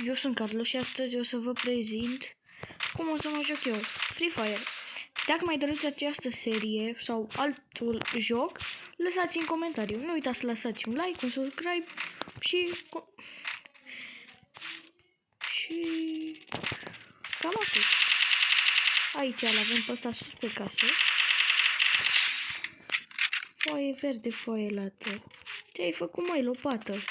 Eu sunt Carlos și astăzi o să vă prezint cum o să mă joc eu Free Fire. Dacă mai doriți această serie sau altul joc, lăsați în comentarii. Nu uitați să lăsați un like, un subscribe și cam atât. Aici îl avem pe ăsta sus pe casă. Foaie verde, foaie lată. Ce-ai făcut, mai lopată?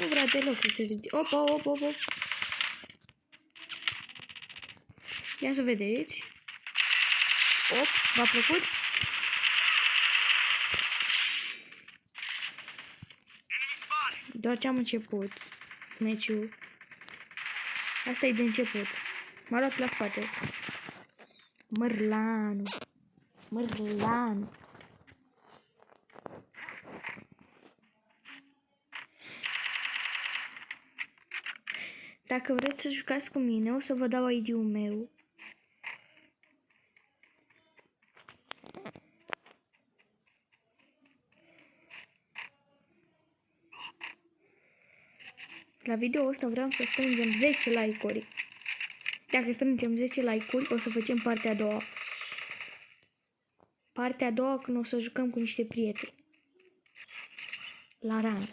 Nu vrea deloc să se ridice. Op. Ia să vedeți. Op, v-a plăcut? Doar ce am început meciul. Asta e de început. M-a luat la spate. Mărlanu. Dacă vreți să jucați cu mine, o să vă dau ID-ul meu. La video ăsta vreau să strângem 10 like-uri. Dacă strângem 10 like-uri, o să facem partea a doua. Partea a doua când o să jucăm cu niște prieteni. La rank.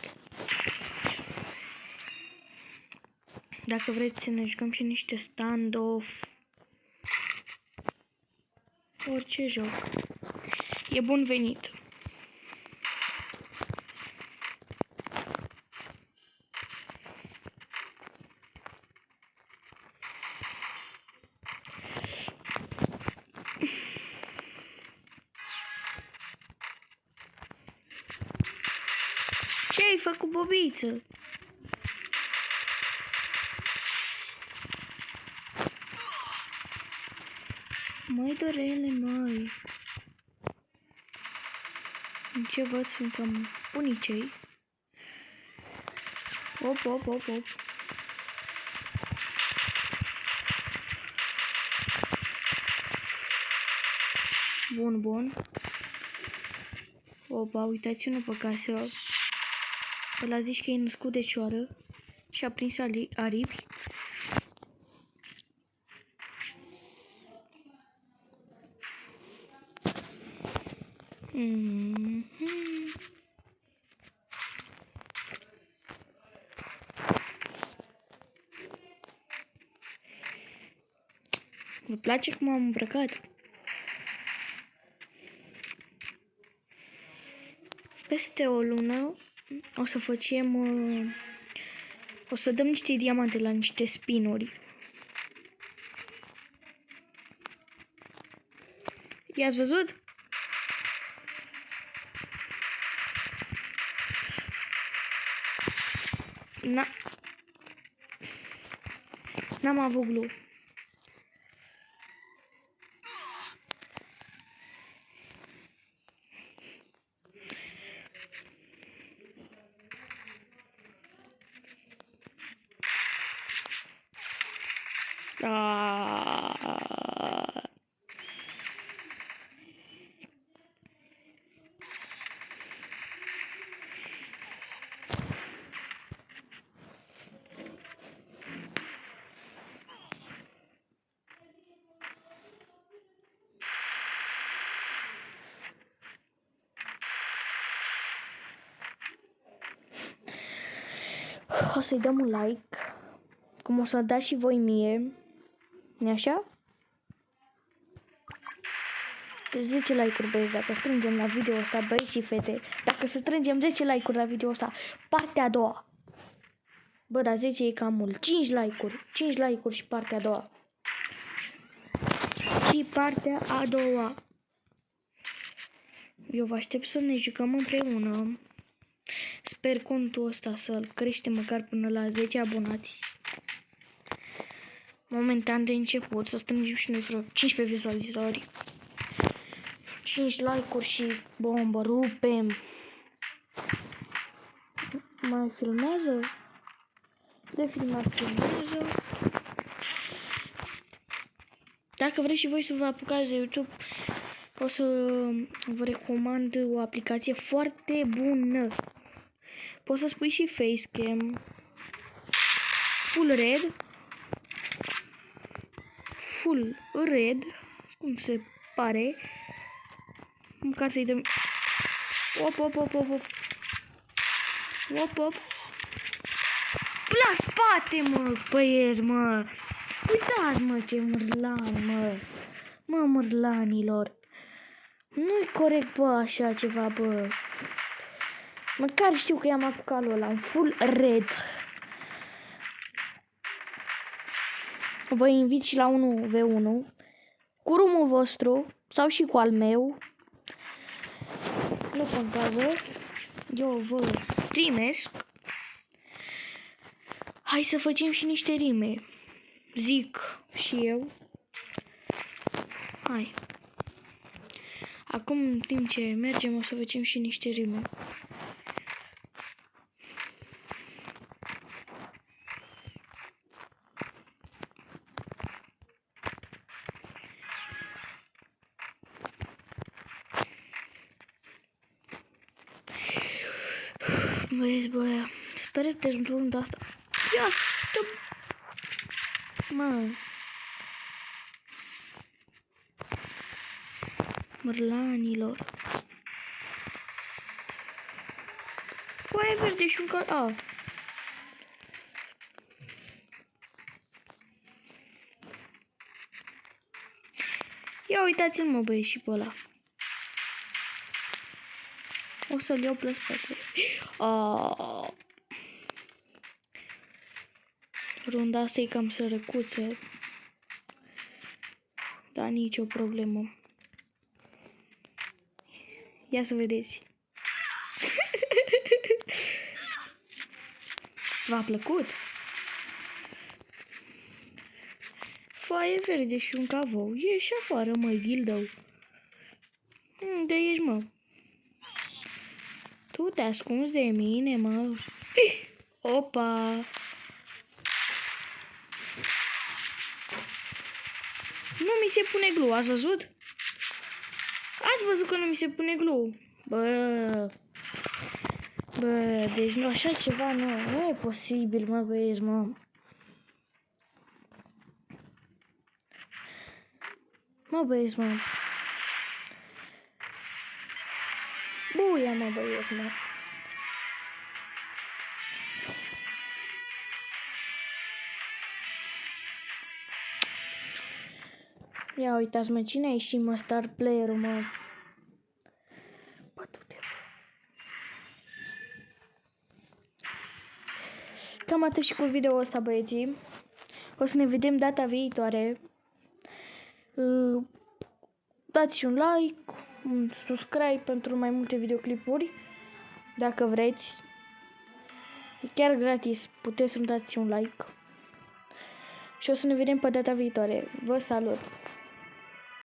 Dacă vreți să ne jucăm și niște stand-off. Orice joc. E bun venit. Ce ai făcut, bobiță? Măi, dorele, măi. În ce văd sunt cam unicei. Op. Bun. Opa, uitați-vă pe casă. Ăla zici că e născut de cioară și a prins aripi. Vă place cum am îmbrăcat? Peste o lună o să facem... o să dăm niște diamante la niște spinuri. I-ați văzut? N-am avut glue. O să-i dăm un like, cum o să dați și voi mie, nu așa? 10 like-uri, băieți, dacă strângem la video ăsta, băieți și fete, dacă să strângem 10 like-uri la video ăsta, partea a doua. Bă, dar 10 e cam mult. 5 like-uri și partea a doua. Și partea a doua. Eu vă aștept să ne jucăm împreună. Sper contul ăsta să-l crește măcar până la 10 abonați. Momentan de început să strângem și noi vreo 15 vizualizări. 5 like-uri și bombă, rupem. Mai filmează? De filmat filmează. Dacă vreți și voi să vă apucați de YouTube, o să vă recomand o aplicație foarte bună. Poți să spui și Facecam, Full Red, cum se pare, ca să-i dăm... Op. La spate, mă, băieți, mă. Uitați, mă, ce mârlan, mă. Mă, mârlanilor. Nu-i corect, bă, așa ceva, bă. Măcar știu că i-am apucat lui ăla, un Full Red. Vă invit și la 1v1 cu room-ul vostru sau și cu al meu. Nu contează. Eu vă primesc. Hai să facem și niște rime. Zic și eu. Hai. Acum, în timp ce mergem, o să facem și niște rime. Băieți, băia, sper că într-un rând asta. Ia, mă. Mărlanilor. Foaie verde și un cal... Ia uitați-l, mă, băieți, și pe ăla. O să-l iau plus 4. Runda asta e cam sărăcuță. Dar nicio problemă. Ia să vedeți. V-a plăcut? Foaie verde și un cavou. Ieși afară, măi, ghildău. Unde ești, mă? Tu te ascunzi de mine, mă. Opa! Nu mi se pune glue, ați văzut? Ați văzut că nu mi se pune glue? Bă, deci nu, așa ceva nu e posibil, mă, băieți, mă. Mă, băieți, mă. Buia, mă, băieți, mă. Ia uitați, mă, cine a ieșit, mă, star player-ul, mă? Bă, du-te, bă. Cam atât și cu video-ul ăsta, băieții. O să ne vedem data viitoare. Dați un like, un subscribe pentru mai multe videoclipuri. Dacă vreți. E chiar gratis. Puteți să-mi dați un like. Și o să ne vedem pe data viitoare. Vă salut!